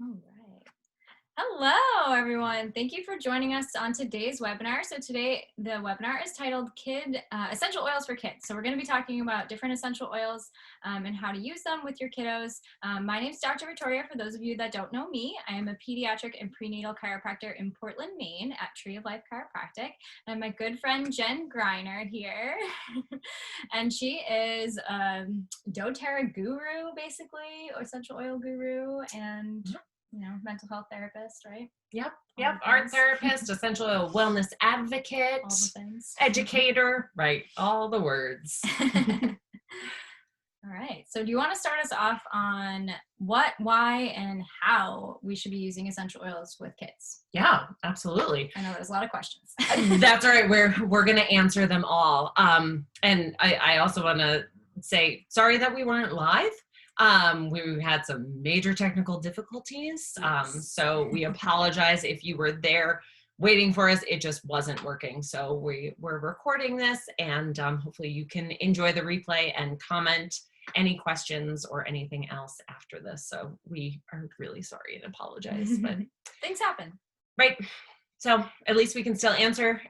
All right. Hello, everyone. Thank you for joining us on today's webinar. So today, the webinar is titled Essential Oils for Kids. So we're going to be talking about different essential oils and how to use them with your kiddos. My name is Dr. Victoria. For those of you that don't know me, I am a pediatric and prenatal chiropractor in Portland, Maine at Tree of Life Chiropractic. And my good friend Jen Greiner here. And she is doTERRA guru, basically, or essential oil guru, and mental health therapist, right? Yep. Art therapist, essential oil wellness advocate, all the things, educator, right? All the words. All right. So do you want to start us off on what, why, and how we should be using essential oils with kids? Yeah, absolutely. I know there's a lot of questions. That's all right. We're going to answer them all. And I also want to say sorry that we weren't live. We had some major technical difficulties. So we apologize if you were there waiting for us. It just wasn't working. So we're recording this, and hopefully you can enjoy the replay and comment any questions or anything else after this. So we are really sorry and apologize, but things happen. Right. So at least we can still answer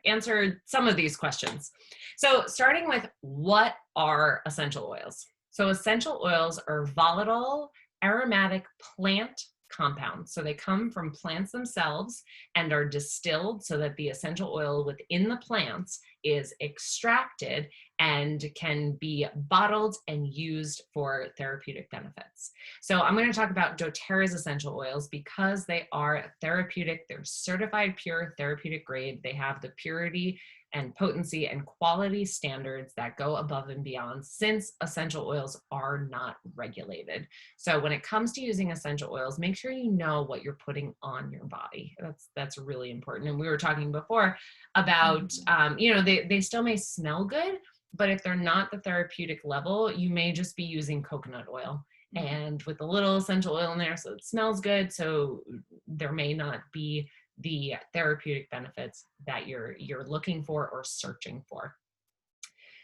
some of these questions. So starting with, what are essential oils? So essential oils are volatile, aromatic plant compounds. So they come from plants themselves and are distilled so that the essential oil within the plants is extracted and can be bottled and used for therapeutic benefits. So I'm going to talk about doTERRA's essential oils because they are therapeutic. They're certified pure therapeutic grade. They have the purity and potency and quality standards that go above and beyond, since essential oils are not regulated. So when it comes to using essential oils, make sure you know what you're putting on your body. That's really important. And we were talking before about, they still may smell good, but if they're not the therapeutic level, you may just be using coconut oil and with a little essential oil in there, so it smells good. So there may not be the therapeutic benefits that you're looking for or searching for.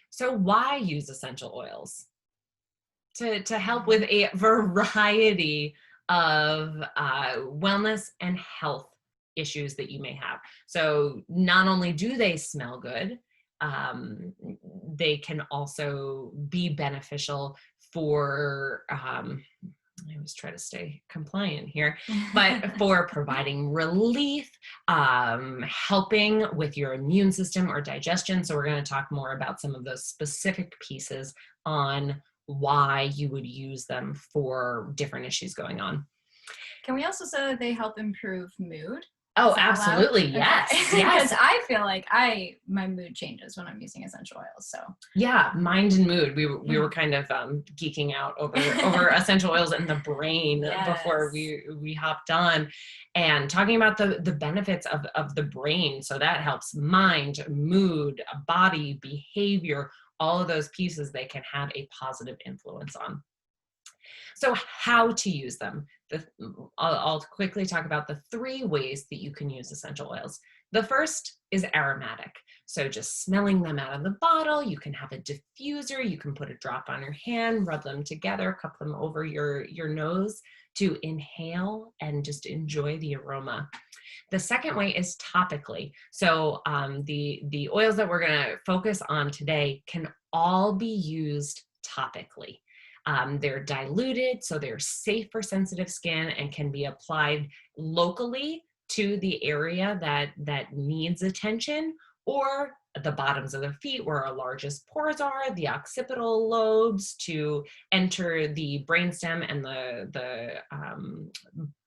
So why use essential oils? To help with a variety of wellness and health issues that you may have. So not only do they smell good, they can also be beneficial for I always try to stay compliant here, but for providing relief, helping with your immune system or digestion. So we're going to talk more about some of those specific pieces on why you would use them for different issues going on. Can we also say that they help improve mood? Oh, absolutely. Yes. Okay. Yes. Because I feel like my mood changes when I'm using essential oils. So yeah, mind and mood. We were kind of geeking out over essential oils and the brain before we hopped on, and talking about the benefits of the brain. So that helps mind, mood, body, behavior, all of those pieces they can have a positive influence on. So how to use them? I'll quickly talk about the 3 ways that you can use essential oils. The first is aromatic. So just smelling them out of the bottle. You can have a diffuser. You can put a drop on your hand, rub them together, cup them over your nose to inhale and just enjoy the aroma. The second way is topically. So the oils that we're going to focus on today can all be used topically. They're diluted, so they're safe for sensitive skin and can be applied locally to the area that needs attention, or at the bottoms of the feet where our largest pores are, the occipital lobes, to enter the brainstem and the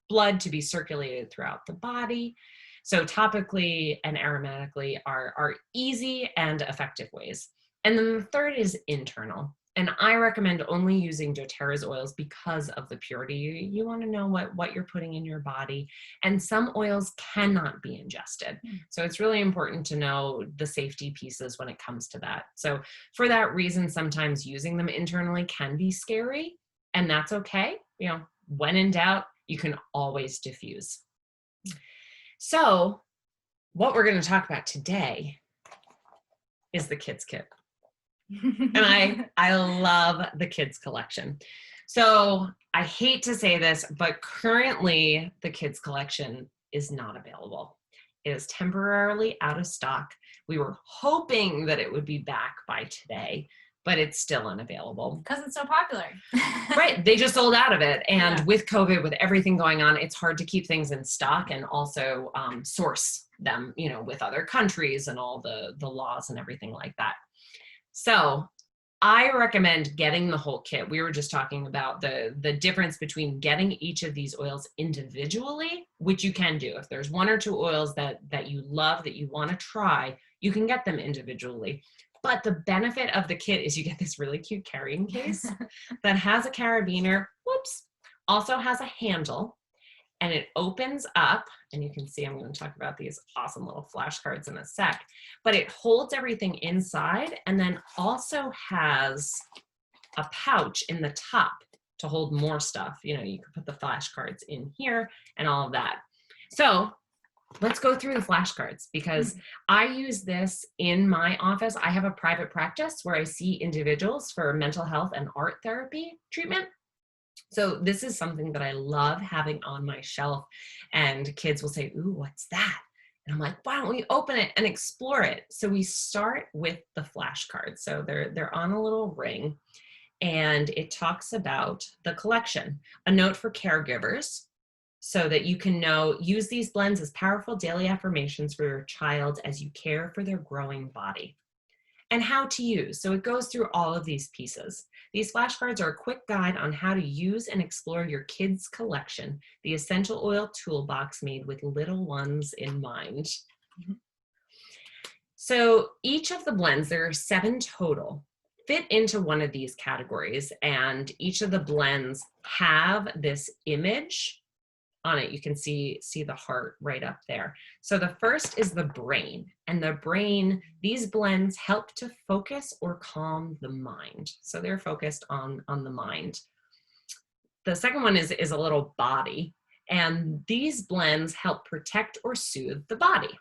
blood to be circulated throughout the body. So topically and aromatically are easy and effective ways. And then the third is internal. And I recommend only using doTERRA's oils because of the purity. You want to know what you're putting in your body. And some oils cannot be ingested. So it's really important to know the safety pieces when it comes to that. So for that reason, sometimes using them internally can be scary, and that's okay. When in doubt, you can always diffuse. So what we're going to talk about today is the kids kit. And I love the kids collection. So I hate to say this, but currently the kids collection is not available. It is temporarily out of stock. We were hoping that it would be back by today, but it's still unavailable. Because it's so popular. Right. They just sold out of it. And with COVID, with everything going on, it's hard to keep things in stock and also source them, you know, with other countries and all the laws and everything like that. So I recommend getting the whole kit. We were just talking about the difference between getting each of these oils individually, which you can do. If there's one or two oils that you love, that you want to try, you can get them individually. But the benefit of the kit is you get this really cute carrying case that has a carabiner, whoops, also has a handle, and it opens up, and you can see I'm going to talk about these awesome little flashcards in a sec, but it holds everything inside and then also has a pouch in the top to hold more stuff. You know, you can put the flashcards in here and all of that. So let's go through the flashcards, because I use this in my office. I have a private practice where I see individuals for mental health and art therapy treatment. So this is something that I love having on my shelf, and kids will say, "Ooh, what's that?" And I'm like, "Why don't we open it and explore it?" So we start with the flashcards. So they're on a little ring, and it talks about the collection. A note for caregivers, so that you can use these blends as powerful daily affirmations for your child as you care for their growing body. And how to use. So it goes through all of these pieces. These flashcards are a quick guide on how to use and explore your kids' collection, the essential oil toolbox made with little ones in mind. So each of the blends, there are 7 total, fit into one of these categories, and each of the blends have this image on it. You can see the heart right up there. So the first is the brain, and the brain, these blends help to focus or calm the mind. So they're focused on the mind. The second one is a little body, and these blends help protect or soothe the body.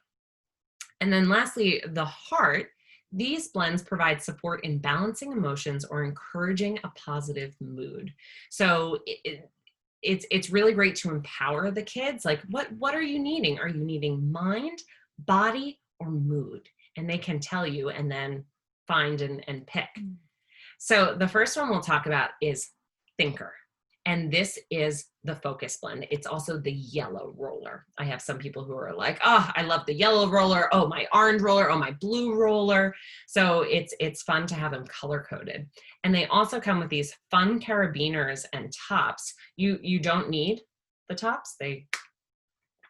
And then lastly, the heart. These blends provide support in balancing emotions or encouraging a positive mood. So it's really great to empower the kids. Like, what are you needing? Are you needing mind, body, or mood? And they can tell you and then find and pick. So the first one we'll talk about is Thinker. And this is the focus blend. It's also the yellow roller. I have some people who are like, "Oh, I love the yellow roller. Oh, my orange roller. Oh, my blue roller." So it's fun to have them color coded. And they also come with these fun carabiners and tops. You don't need the tops. They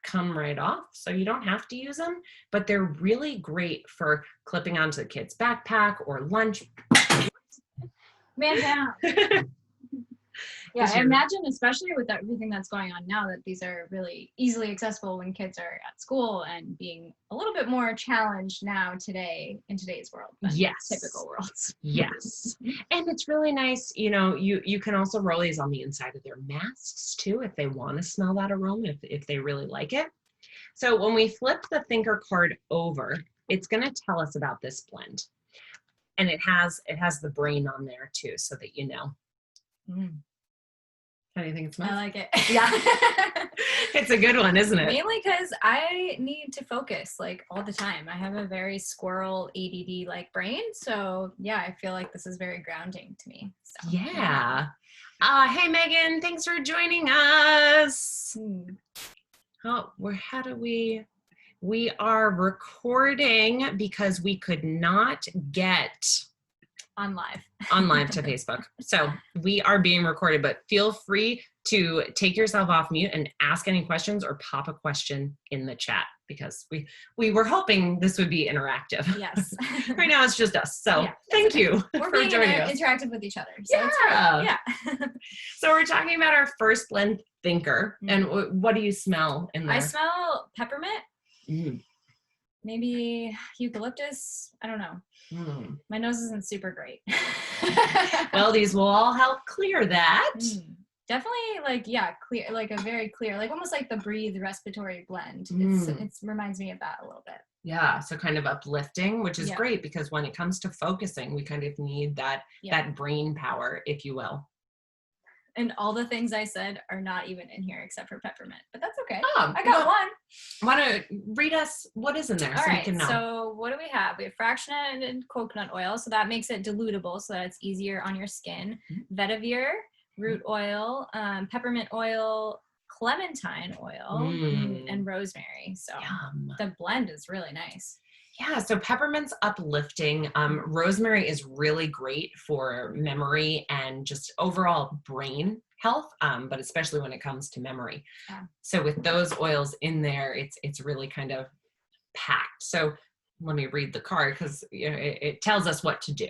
come right off, so you don't have to use them, but they're really great for clipping onto the kid's backpack or lunch. Man down. Yeah, I imagine, especially with everything that's going on now, that these are really easily accessible when kids are at school and being a little bit more challenged now today in today's world than typical worlds. Yes. And it's really nice, you know, you can also roll these on the inside of their masks too, if they want to smell that aroma, if they really like it. So when we flip the Thinker card over, it's going to tell us about this blend. And it has the brain on there too, so that you know. How do you think it smells? I like it. Yeah. It's a good one, isn't it? Mainly because I need to focus like all the time. I have a very squirrel ADD like brain. So yeah, I feel like this is very grounding to me. So, yeah. Hey, Megan, thanks for joining us. We are recording because we could not get on live to Facebook. So we are being recorded, but feel free to take yourself off mute and ask any questions or pop a question in the chat, because we were hoping this would be interactive. Yes. Right now it's just us. So thank you for joining us. Interactive with each other. So yeah. So we're talking about our first blend, Thinker. And what do you smell in there? I smell peppermint. Maybe eucalyptus. I don't know. My nose isn't super great. Well, these will all help clear that. Definitely, clear, like a very clear, like almost like the Breathe respiratory blend. It reminds me of that a little bit. Yeah, so kind of uplifting, which is great, because when it comes to focusing, we kind of need that brain power, if you will. And all the things I said are not even in here except for peppermint, but that's okay. Oh, I got one. Want to read us what is in there All so we right, can know? so what do we have? We have fractionated coconut oil, so that makes it dilutable so that it's easier on your skin. Vetiver, root oil, peppermint oil, clementine oil, and rosemary. So Yum. the blend is really nice. Yeah, so peppermint's uplifting. Rosemary is really great for memory and just overall brain health, but especially when it comes to memory. Yeah. So with those oils in there, it's really kind of packed. So let me read the card because it tells us what to do.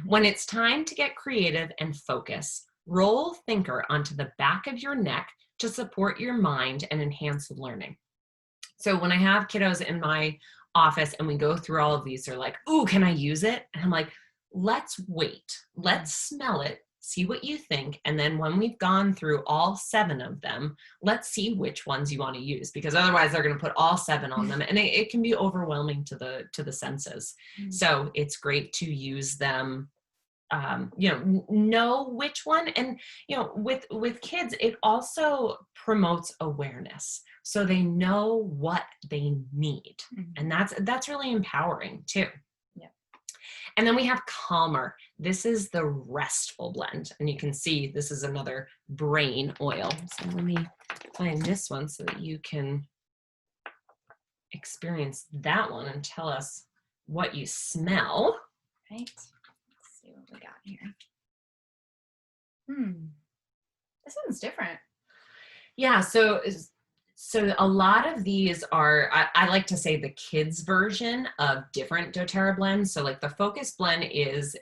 When it's time to get creative and focus, roll thinker onto the back of your neck to support your mind and enhance learning. So when I have kiddos in my office and we go through all of these, they're like, ooh, can I use it? And I'm like, let's wait. Let's smell it, see what you think. And then when we've gone through all 7 of them, let's see which ones you want to use, because otherwise they're going to put all 7 on them and it can be overwhelming to the senses. So it's great to use them, know which one. And, with kids, it also promotes awareness. So they know what they need. And that's really empowering too. Yeah. And then we have Calmer. This is the restful blend. And you can see this is another brain oil. So let me find this one so that you can experience that one and tell us what you smell. Right. Let's see what we got here. This one's different. Yeah, so a lot of these are, I like to say, the kids version of different doTERRA blends. So like the Focus blend is,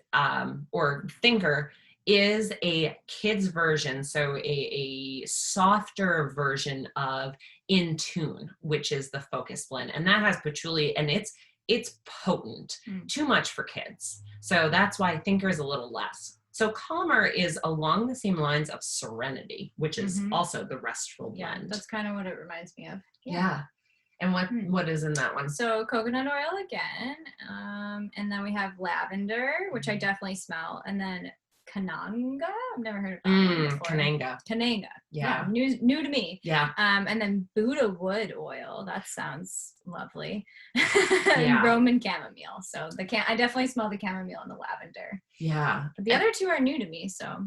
or Thinker is a kids version. So a softer version of In Tune, which is the Focus blend. And that has patchouli and it's potent, too much for kids. So that's why Thinker is a little less. So Calmer is along the same lines of Serenity, which is also the restful blend. Yeah, that's kind of what it reminds me of. Yeah. And what is in that one? So coconut oil again, and then we have lavender, which I definitely smell, and then Kananga. I've never heard of that one before. Kananga. Yeah, new to me. Yeah. And then Buddha wood oil. That sounds lovely. And Roman chamomile. So I definitely smell the chamomile and the lavender. Yeah. But the other 2 are new to me. So.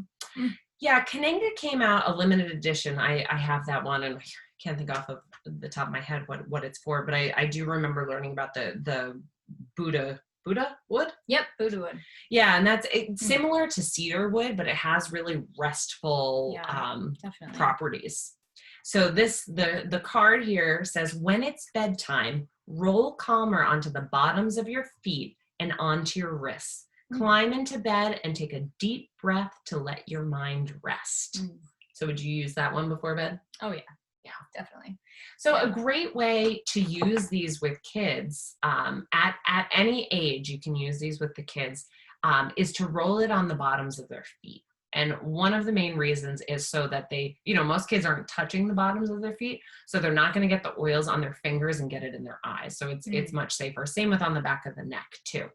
Yeah, Kananga came out a limited edition. I have that one, and I can't think off of the top of my head what it's for, but I do remember learning about the Buddha wood? Yep, Buddha wood. Yeah, and that's similar to cedar wood, but it has really restful properties. So the card here says, when it's bedtime, roll Calmer onto the bottoms of your feet and onto your wrists. Climb into bed and take a deep breath to let your mind rest. So would you use that one before bed? Oh, yeah. Yeah, definitely. So a great way to use these with kids, at any age, you can use these with the kids, is to roll it on the bottoms of their feet. And one of the main reasons is so that they, most kids aren't touching the bottoms of their feet, so they're not going to get the oils on their fingers and get it in their eyes. So it's much safer. Same with on the back of the neck too.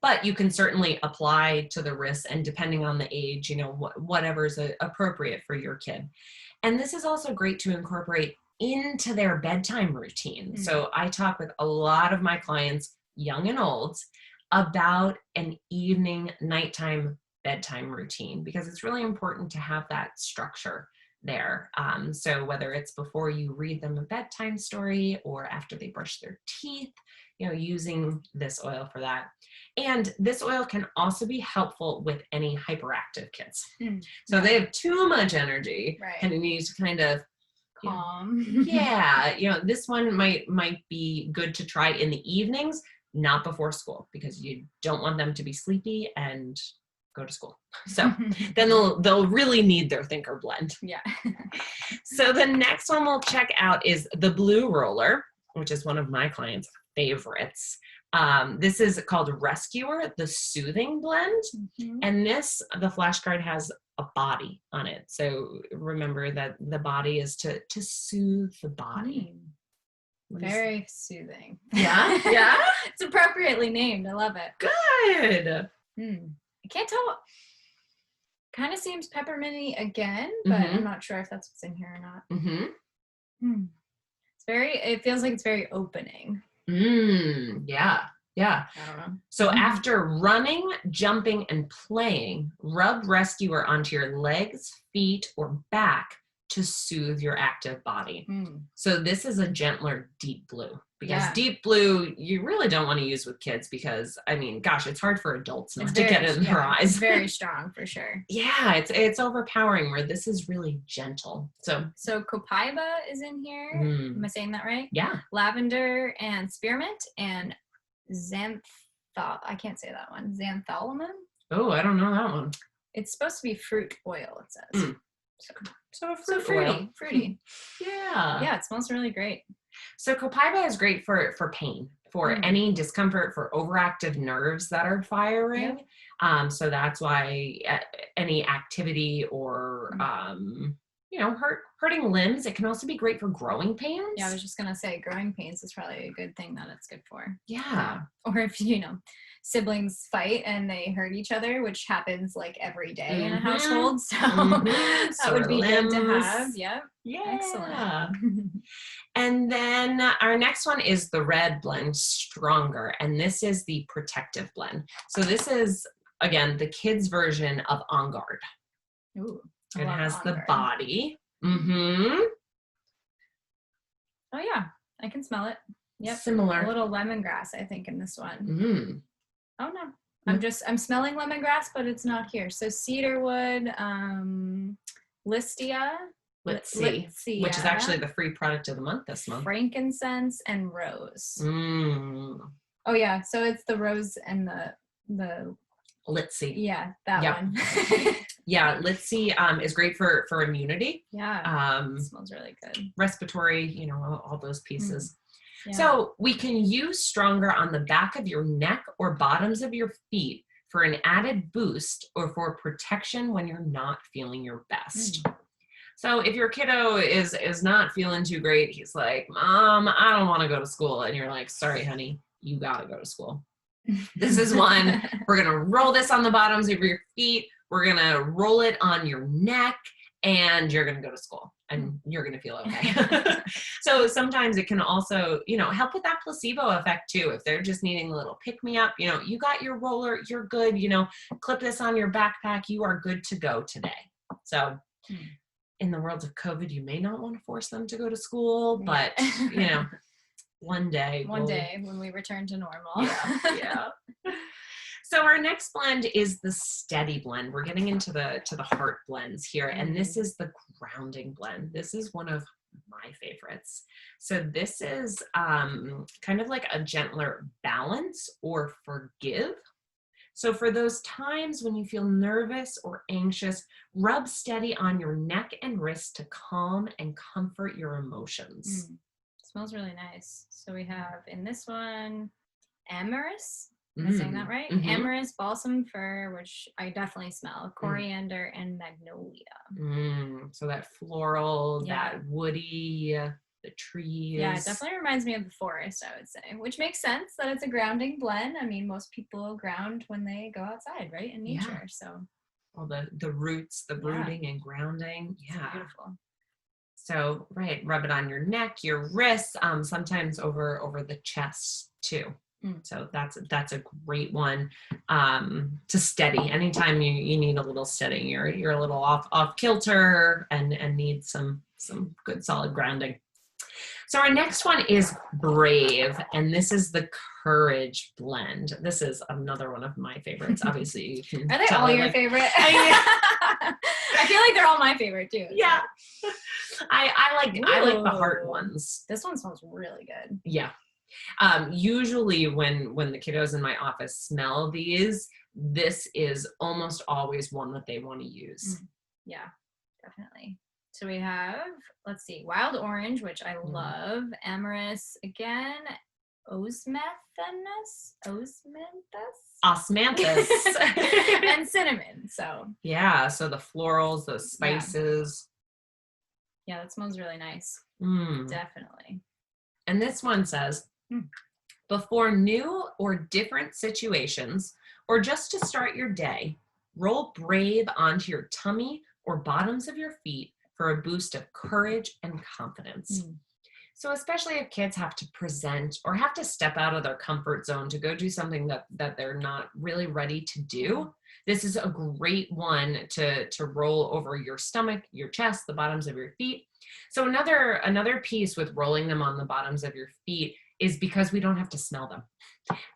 But you can certainly apply to the wrists, and depending on the age, whatever's appropriate for your kid. And this is also great to incorporate into their bedtime routine. So I talk with a lot of my clients, young and old, about an evening, nighttime, bedtime routine, because it's really important to have that structure there. So whether it's before you read them a bedtime story or after they brush their teeth, using this oil for that. And this oil can also be helpful with any hyperactive kids. So they have too much energy, and it needs to kind of calm. This one might be good to try in the evenings, not before school, because you don't want them to be sleepy and go to school. So then they'll really need their Thinker blend. Yeah. So the next one we'll check out is the Blue Roller, which is one of my clients' favorites. This is called Rescuer, the Soothing Blend. And the flashcard has a body on it. So remember that the body is to soothe the body. Very soothing. Yeah? Yeah? It's appropriately named. I love it. Good. I can't tell. Kind of seems pepperminty again, but I'm not sure if that's what's in here or not. It feels like it's very opening. Yeah. I don't know. So after running, jumping, and playing, rub Rescuer onto your legs, feet, or back to soothe your active body. So this is a gentler deep blue, because deep blue you really don't want to use with kids, because I mean, gosh, it's hard for adults not to get it in their eyes. It's very strong for sure. Yeah, it's overpowering, where this is really gentle. So Copaiba is in here. Am I saying that right? Yeah. Lavender and spearmint and I can't say that one. Xantholamum. Oh, I don't know that one. It's supposed to be fruit oil, it says. So fruity. Yeah, it smells really great. So Copaiba is great for pain, for any discomfort, for overactive nerves that are firing. So that's why any activity or hurting limbs. It can also be great for growing pains. Yeah, I was just gonna say growing pains is probably a good thing that it's good for. Yeah. Or if siblings fight and they hurt each other, which happens like every day in a household. So that would be good to have. Yep. Yeah. Excellent. And then our next one is the red blend, Stronger. And this is the protective blend. So this is, again, the kids' version of On Guard. Ooh, it has the body. Oh, yeah. I can smell it. Yep. Similar. A little lemongrass, I think, in this one. Oh, no. I'm smelling lemongrass, but it's not here. So cedarwood, listia. Let's see. Which is actually the free product of the month this month. Frankincense and rose. Oh, yeah. So it's the rose and the Let's see. Yeah, that one. Yeah, let's see. Is great for immunity. Yeah. It smells really good. Respiratory, all those pieces. Yeah. So we can use Stronger on the back of your neck or bottoms of your feet for an added boost or for protection when you're not feeling your best. So if your kiddo is not feeling too great, he's like, Mom, I don't want to go to school. And you're like, sorry, honey, you got to go to school. This is one. We're going to roll this on the bottoms of your feet. We're going to roll it on your neck, and you're going to go to school and you're going to feel okay. So sometimes it can also, help with that placebo effect too. If they're just needing a little pick me up, you got your roller, you're good, clip this on your backpack. You are good to go today. So in the world of COVID, you may not want to force them to go to school, but one day when we return to normal. Yeah. So our next blend is the Steady blend. We're getting into the heart blends here, and this is the grounding blend. This is one of my favorites. So this is kind of like a gentler balance or forgive. So for those times when you feel nervous or anxious, rub Steady on your neck and wrist to calm and comfort your emotions. Smells really nice. So we have in this one, amyris. Am I saying that right? Amyris, balsam fir, which I definitely smell, coriander, and magnolia. So that floral, that woody, the trees. Yeah, it definitely reminds me of the forest, I would say, which makes sense that it's a grounding blend. I mean, most people ground when they go outside, right, in nature. So all the roots, the rooting and grounding. Yeah. It's beautiful. So, rub it on your neck, your wrists, sometimes over the chest too. So that's a great one to steady. Anytime you need a little steadying, you're a little off kilter and need some good solid grounding. So our next one is Brave, and this is the Courage blend. This is another one of my favorites. Obviously, you can. Are they all your favorite? I feel like they're all my favorite too. Yeah, I like the heart ones. This one smells really good. Yeah. Usually when the kiddos in my office smell these, this is almost always one that they want to use. Yeah, definitely. So we have, let's see, wild orange, which I love, amyris again, osmanthus, and cinnamon. So yeah, so the florals, the spices. Yeah, that smells really nice. Definitely. And this one says, before new or different situations, or just to start your day, Roll Brave onto your tummy or bottoms of your feet for a boost of courage and confidence. So especially if kids have to present or have to step out of their comfort zone to go do something that they're not really ready to do, this is a great one to roll over your stomach, your chest, the bottoms of your feet. So another piece with rolling them on the bottoms of your feet is because we don't have to smell them.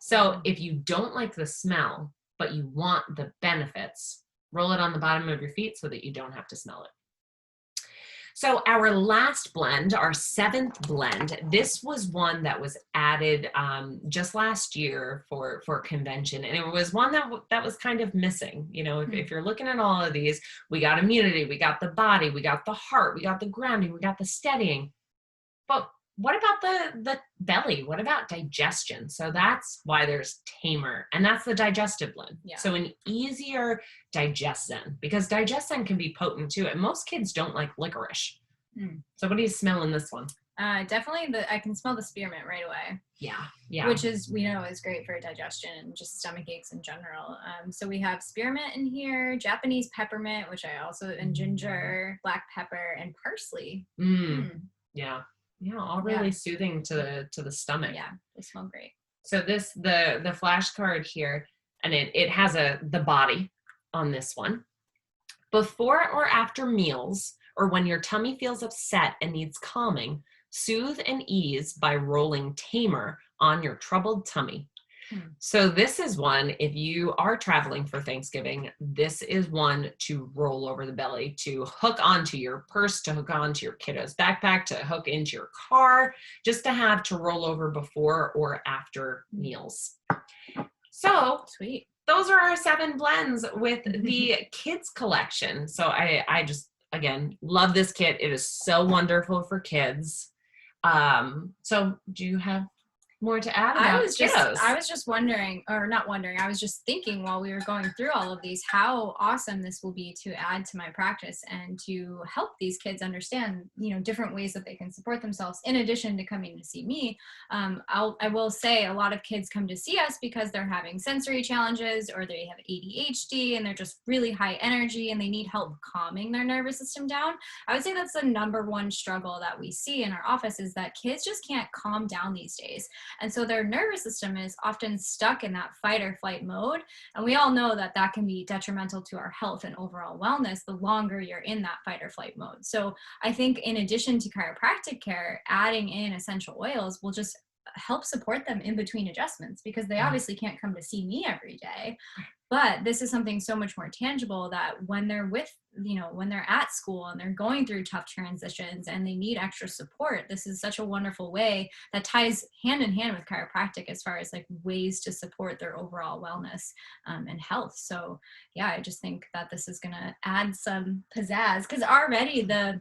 So if you don't like the smell, but you want the benefits, roll it on the bottom of your feet so that you don't have to smell it. So our last blend, our 7th blend, this was one that was added just last year for convention. And it was one that was kind of missing. You know, if you're looking at all of these, we got immunity, we got the body, we got the heart, we got the grounding, we got the steadying. But what about the belly? What about digestion? So that's why there's Tamer, and that's the digestive blend. Yeah. So an easier Digestion, because Digestion can be potent too, and most kids don't like licorice. So what do you smell in this one? Definitely I can smell the spearmint right away. Yeah. Which is, we know, is great for digestion and just stomach aches in general. So we have spearmint in here, Japanese peppermint, which I also, and ginger, black pepper, and parsley. Yeah, all really soothing to the stomach. Yeah, they smell great. So this, the flashcard here, and it has the body on this one. Before or after meals, or when your tummy feels upset and needs calming, soothe and ease by rolling Tamer on your troubled tummy. So this is one, if you are traveling for Thanksgiving, this is one to roll over the belly, to hook onto your purse, to hook onto your kiddo's backpack, to hook into your car, just to have to roll over before or after meals. So sweet. Those are our 7 blends with the kids collection. So I just, again, love this kit. It is so wonderful for kids. So do you have more to add about kiddos? I was just wondering, or not wondering, I was just thinking while we were going through all of these, how awesome this will be to add to my practice and to help these kids understand, you know, different ways that they can support themselves in addition to coming to see me. I will say a lot of kids come to see us because they're having sensory challenges or they have ADHD and they're just really high energy and they need help calming their nervous system down. I would say that's the #1 struggle that we see in our office, is that kids just can't calm down these days. And so their nervous system is often stuck in that fight or flight mode. And we all know that that can be detrimental to our health and overall wellness the longer you're in that fight or flight mode. So I think in addition to chiropractic care, adding in essential oils will just help support them in between adjustments, because they obviously can't come to see me every day. But this is something so much more tangible that when they're with, you know, when they're at school and they're going through tough transitions and they need extra support, this is such a wonderful way that ties hand in hand with chiropractic as far as like ways to support their overall wellness and health. So yeah, I just think that this is going to add some pizzazz, because already the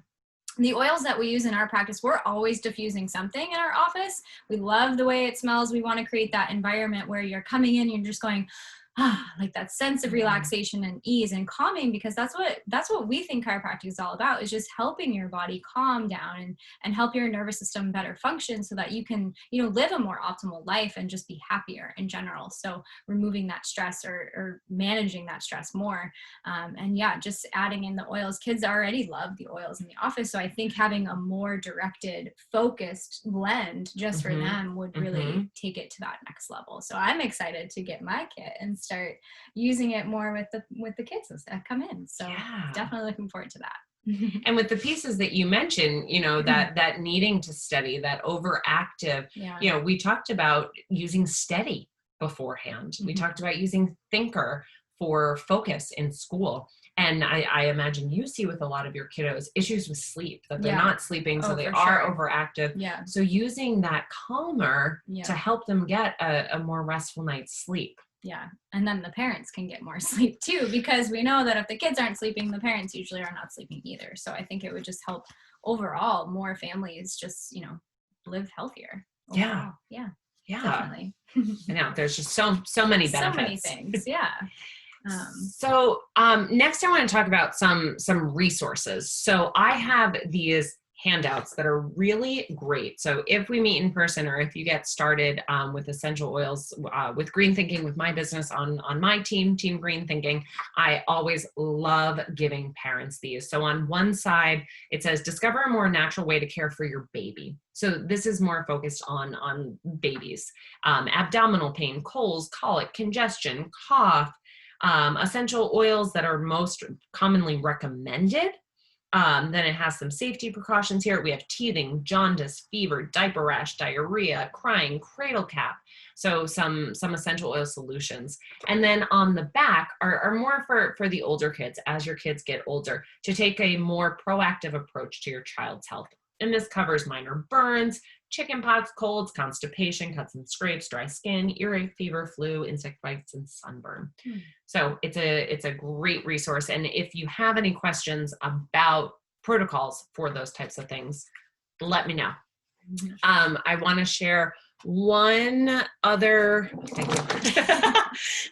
oils that we use in our practice, we're always diffusing something in our office. We love the way it smells. We want to create that environment where you're coming in, you're just going, like that sense of relaxation and ease and calming, because that's what we think chiropractic is all about, is just helping your body calm down and help your nervous system better function so that you can, you know, live a more optimal life and just be happier in general. So removing that stress or managing that stress more. And yeah, just adding in the oils. Kids already love the oils in the office. So I think having a more directed, focused blend just for them would really take it to that next level. So I'm excited to get my kit and start using it more with the kids that come in. So definitely looking forward to that. And with the pieces that you mentioned, you know, that needing to steady, that overactive, you know, we talked about using steady beforehand. We talked about using thinker for focus in school. And I imagine you see with a lot of your kiddos issues with sleep, that they're not sleeping, so they are overactive. So using that calmer to help them get a more restful night's sleep. Yeah. And then the parents can get more sleep too, because we know that if the kids aren't sleeping, the parents usually are not sleeping either. So I think it would just help overall more families just, you know, live healthier. Overall. Yeah. Definitely. I know there's just so many benefits. So many things. Yeah. So next I want to talk about some resources. So I have these handouts that are really great. So if we meet in person, or if you get started with essential oils, with green thinking, with my business on my team Green Thinking, I always love giving parents these. So on one side, it says, discover a more natural way to care for your baby. So this is more focused on babies, abdominal pain, colds, colic, congestion, cough, essential oils that are most commonly recommended. Then it has some safety precautions here. We have teething, jaundice, fever, diaper rash, diarrhea, crying, cradle cap. So some essential oil solutions. And then on the back are more for the older kids, as your kids get older, to take a more proactive approach to your child's health. And this covers minor burns, chicken pox, colds, constipation, cuts and scrapes, dry skin, earache, fever, flu, insect bites, and sunburn. So it's a great resource. And if you have any questions about protocols for those types of things, let me know. I want to share one other.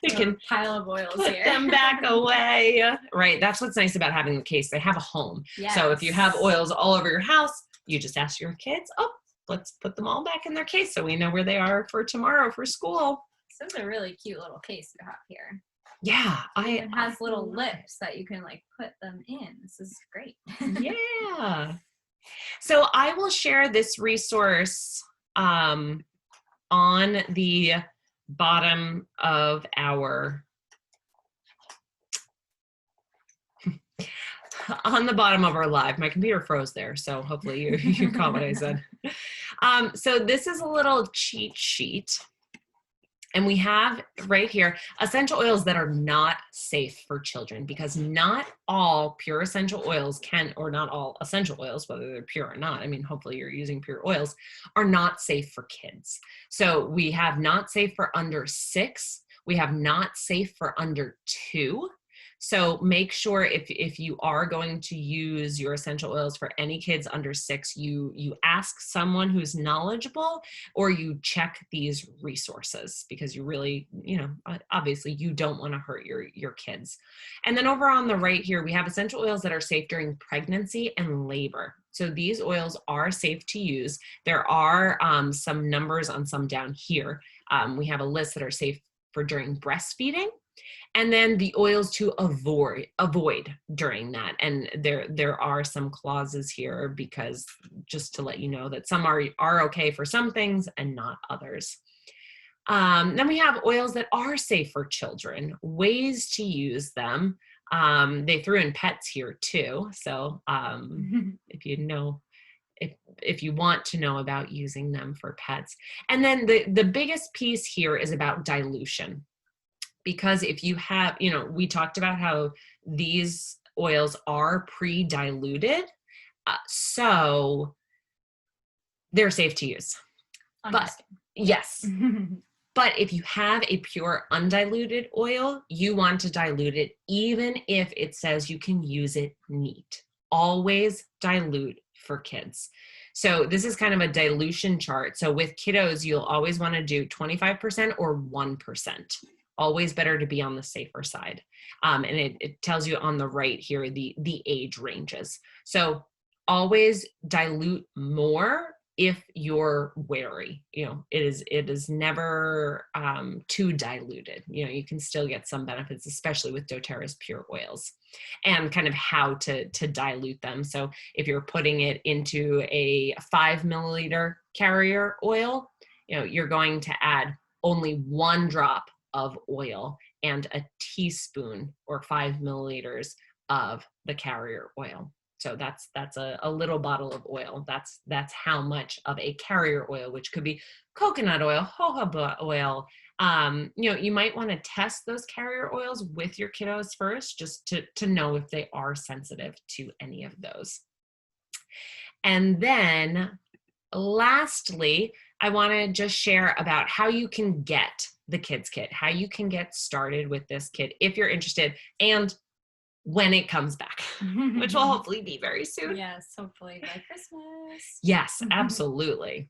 We can pile of oils put here. them back away. Right. That's what's nice about having the case. They have a home. Yes. So if you have oils all over your house, you just ask your kids, oh, let's put them all back in their case so we know where they are for tomorrow for school. This is a really cute little case you have here. Yeah. It has little lips that you can like put them in. This is great. Yeah. So I will share this resource on the bottom of our live. My computer froze there, so hopefully you caught what I said. So this is a little cheat sheet. And we have right here essential oils that are not safe for children, because not all pure essential oils or not all essential oils, whether they're pure or not, I mean, hopefully you're using pure oils, are not safe for kids. So we have not safe for under 6. We have not safe for under 2. So make sure if you are going to use your essential oils for any kids under 6, you ask someone who's knowledgeable, or you check these resources, because you really, obviously you don't want to hurt your kids. And then over on the right here, we have essential oils that are safe during pregnancy and labor. So these oils are safe to use. There are some numbers on some down here. We have a list that are safe for during breastfeeding. And then the oils to avoid during that. And there are some clauses here, because just to let you know that some are okay for some things and not others. Then we have oils that are safe for children, ways to use them. They threw in pets here too. So if you want to know about using them for pets. And then the biggest piece here is about dilution. Because if you have, we talked about how these oils are pre-diluted, so they're safe to use. But yes, but if you have a pure undiluted oil, you want to dilute it, even if it says you can use it neat. Always dilute for kids. So this is kind of a dilution chart. So with kiddos, you'll always want to do 25% or 1%. Always better to be on the safer side. And it tells you on the right here, the age ranges. So always dilute more if you're wary. It is never too diluted. You can still get some benefits, especially with doTERRA's pure oils, and kind of how to dilute them. So if you're putting it into a 5 milliliter carrier oil, you're going to add only 1 drop of oil and a teaspoon or 5 milliliters of the carrier oil. So that's a little bottle of oil. That's how much of a carrier oil, which could be coconut oil, jojoba oil. You might want to test those carrier oils with your kiddos first, just to know if they are sensitive to any of those. And then lastly, I want to just share about how you can get the kids kit, how you can get started with this kit if you're interested, and when it comes back, which will hopefully be very soon. Yes, hopefully by Christmas. Yes, absolutely.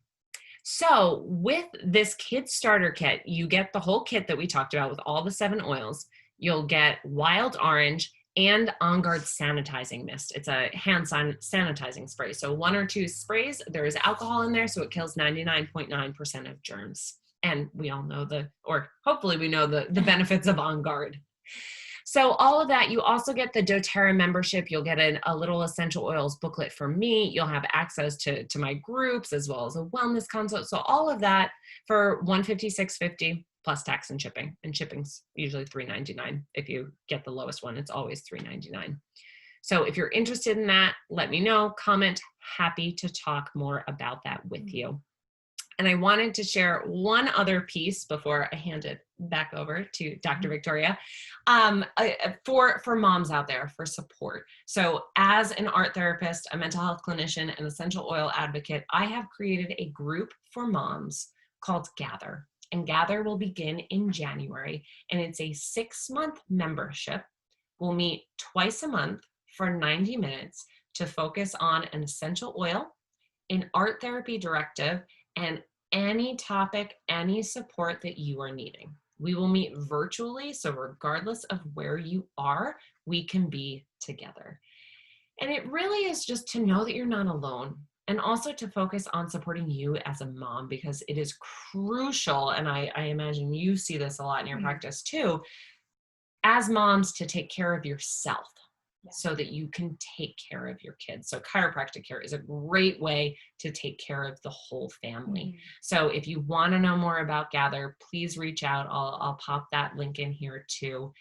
So with this kid starter kit, you get the whole kit that we talked about with all the 7 oils. You'll get wild orange and On Guard sanitizing mist. It's a hand sanitizing spray. So 1 or 2 sprays, there is alcohol in there, so it kills 99.9% of germs. And we all know or hopefully we know the benefits of On Guard. So all of that, you also get the doTERRA membership. You'll get a little essential oils booklet from me. You'll have access to my groups as well as a wellness consult. So all of that for $156.50 plus tax and shipping. And shipping's usually $3.99. If you get the lowest one, it's always $3.99. So if you're interested in that, let me know, comment. Happy to talk more about that with you. And I wanted to share one other piece before I hand it back over to Dr. Victoria, for moms out there, for support. So as an art therapist, a mental health clinician, and essential oil advocate, I have created a group for moms called Gather. And Gather will begin in January. And it's a 6-month membership. We'll meet twice a month for 90 minutes to focus on an essential oil, an art therapy directive, and any topic, any support that you are needing. We will meet virtually, so regardless of where you are, we can be together. And it really is just to know that you're not alone, and also to focus on supporting you as a mom, because it is crucial, and I imagine you see this a lot in your practice too, as moms, to take care of yourself. So that you can take care of your kids. So chiropractic care is a great way to take care of the whole family. So if you want to know more about Gather, please reach out. I'll pop that link in here too,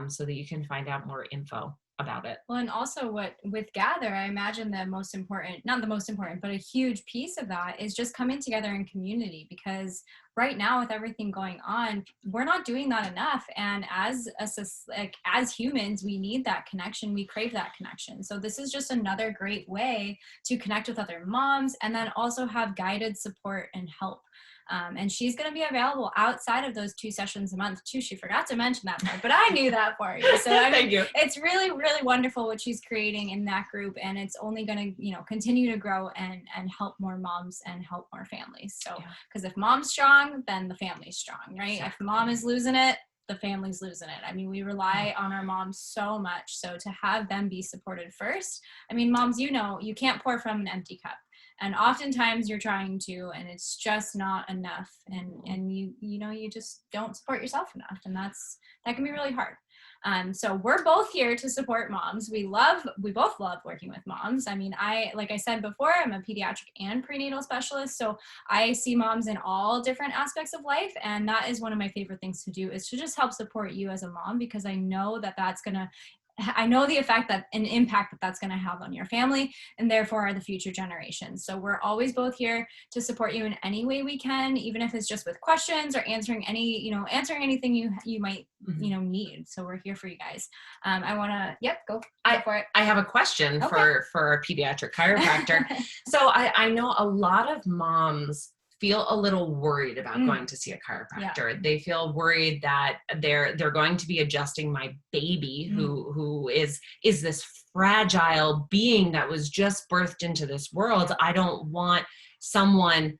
so that you can find out more info about it. Well, and also with Gather, I imagine not the most important, but a huge piece of that is just coming together in community, because right now with everything going on, we're not doing that enough. And as humans, we need that connection. We crave that connection. So this is just another great way to connect with other moms, and then also have guided support and help. And she's going to be available outside of those 2 sessions a month too. She forgot to mention that part, but I knew that for you. So Thank you. It's really, really wonderful what she's creating in that group, and it's only going to, continue to grow and help more moms and help more families. So, because if mom's strong, then the family's strong, right? Exactly. If mom is losing it, the family's losing it. I mean, we rely on our moms so much. So to have them be supported first, I mean, moms, you can't pour from an empty cup. And oftentimes you're trying to, and it's just not enough. And you just don't support yourself enough. And that can be really hard. So we're both here to support moms. We both love working with moms. I mean, like I said before, I'm a pediatric and prenatal specialist. So I see moms in all different aspects of life. And that is one of my favorite things to do, is to just help support you as a mom, because I know I know the effect an impact that's going to have on your family, and therefore are the future generations. So we're always both here to support you in any way we can, even if it's just with questions or answering anything you might, need. So we're here for you guys. I want to, go for it. I have a question for a pediatric chiropractor. So I know a lot of moms feel a little worried about going to see a chiropractor. They feel worried that they're going to be adjusting my baby, who is this fragile being that was just birthed into this world. I don't want someone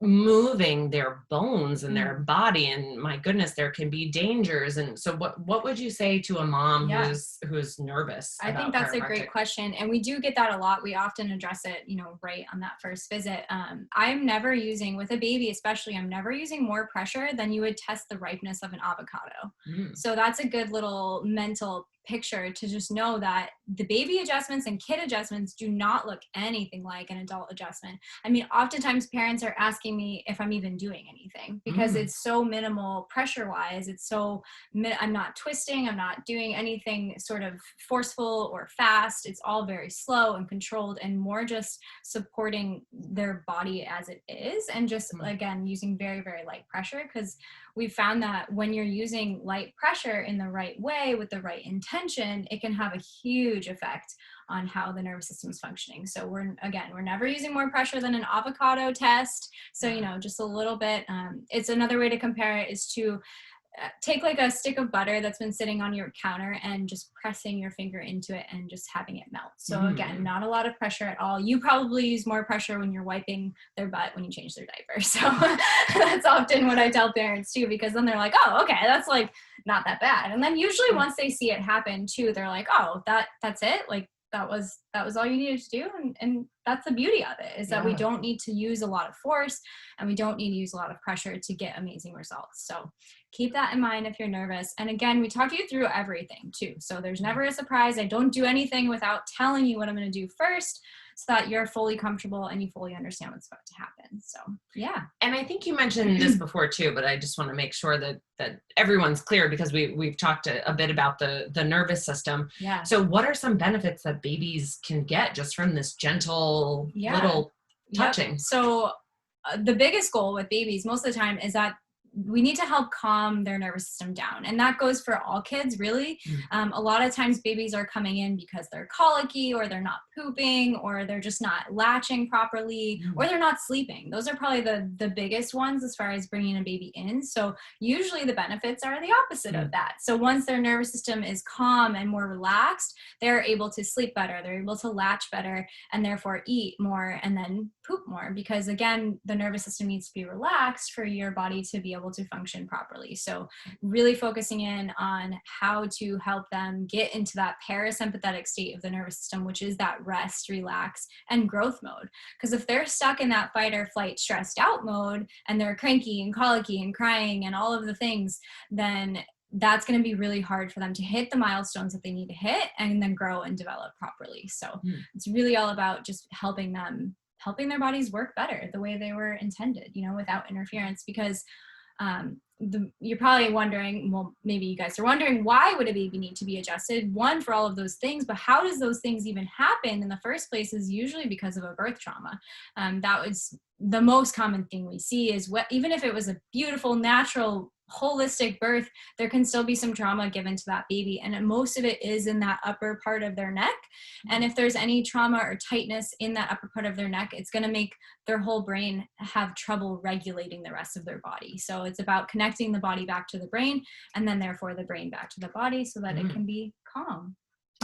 moving their bones and their body, and my goodness, there can be dangers. And so what would you say to a mom who's nervous? I think that's a great question, and we do get that a lot. We often address it right on that first visit. I'm never using, with a baby especially, I'm never using more pressure than you would test the ripeness of an avocado. So that's a good little mental picture to just know that the baby adjustments and kid adjustments do not look anything like an adult adjustment. I mean, oftentimes parents are asking me if I'm even doing anything, because it's so minimal pressure wise. It's so, I'm not twisting, I'm not doing anything sort of forceful or fast. It's all very slow and controlled, and more just supporting their body as it is, and just again using very, very light pressure, because we've found that when you're using light pressure in the right way with the right intention, it can have a huge effect on how the nervous system is functioning. So we're never using more pressure than an avocado test. So, just a little bit. It's another way to compare it is to take like a stick of butter that's been sitting on your counter and just pressing your finger into it and just having it melt. So again, not a lot of pressure at all. You probably use more pressure when you're wiping their butt when you change their diaper. So that's often what I tell parents too, because then they're like, oh, okay, that's like not that bad. And then usually once they see it happen too, they're like, oh, that's it. Like that was all you needed to do. And that's the beauty of it, is that we don't need to use a lot of force and we don't need to use a lot of pressure to get amazing results. So keep that in mind if you're nervous. And again, we talk you through everything too. So there's never a surprise. I don't do anything without telling you what I'm going to do first, so that you're fully comfortable and you fully understand what's about to happen. So yeah. And I think you mentioned this before too, but I just want to make sure that everyone's clear, because we've talked a bit about the nervous system. Yeah. So what are some benefits that babies can get just from this gentle little touching? Yep. So the biggest goal with babies most of the time is that we need to help calm their nervous system down. And that goes for all kids, really. A lot of times babies are coming in because they're colicky, or they're not pooping, or they're just not latching properly, or they're not sleeping. Those are probably the biggest ones as far as bringing a baby in. So usually the benefits are the opposite of that. So once their nervous system is calm and more relaxed, they're able to sleep better, they're able to latch better, and therefore eat more and then poop more, because again, the nervous system needs to be relaxed for your body to be able to function properly. So really focusing in on how to help them get into that parasympathetic state of the nervous system, which is that rest, relax, and growth mode. Because if they're stuck in that fight or flight, stressed out mode, and they're cranky and colicky and crying and all of the things, then that's going to be really hard for them to hit the milestones that they need to hit and then grow and develop properly. So it's really all about just helping their bodies work better the way they were intended, without interference. Because you're probably wondering, well, maybe you guys are wondering, why would a baby need to be adjusted? One, for all of those things, but how does those things even happen in the first place is usually because of a birth trauma. That was the most common thing we see, is even if it was a beautiful, natural, holistic birth, there can still be some trauma given to that baby, and most of it is in that upper part of their neck. And if there's any trauma or tightness in that upper part of their neck, it's going to make their whole brain have trouble regulating the rest of their body. So it's about connecting the body back to the brain, and then therefore the brain back to the body, so that it can be calm.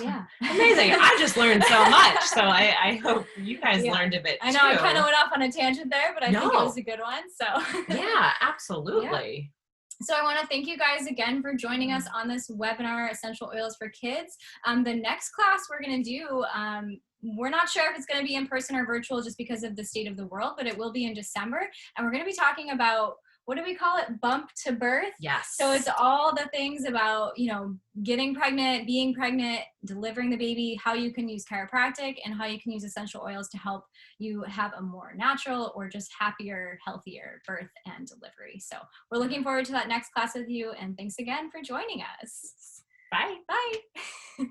Yeah. Amazing. I just learned so much. So I hope you guys learned a bit too. I know I kind of went off on a tangent there, but I think it was a good one. So yeah, absolutely. Yeah. So I want to thank you guys again for joining us on this webinar, Essential Oils for Kids. The next class we're going to do, we're not sure if it's going to be in person or virtual just because of the state of the world, but it will be in December. And we're going to be talking about, what do we call it? Bump to birth. Yes. So it's all the things about, getting pregnant, being pregnant, delivering the baby, how you can use chiropractic, and how you can use essential oils to help you have a more natural or just happier, healthier birth and delivery. So we're looking forward to that next class with you. And thanks again for joining us. Bye. Bye.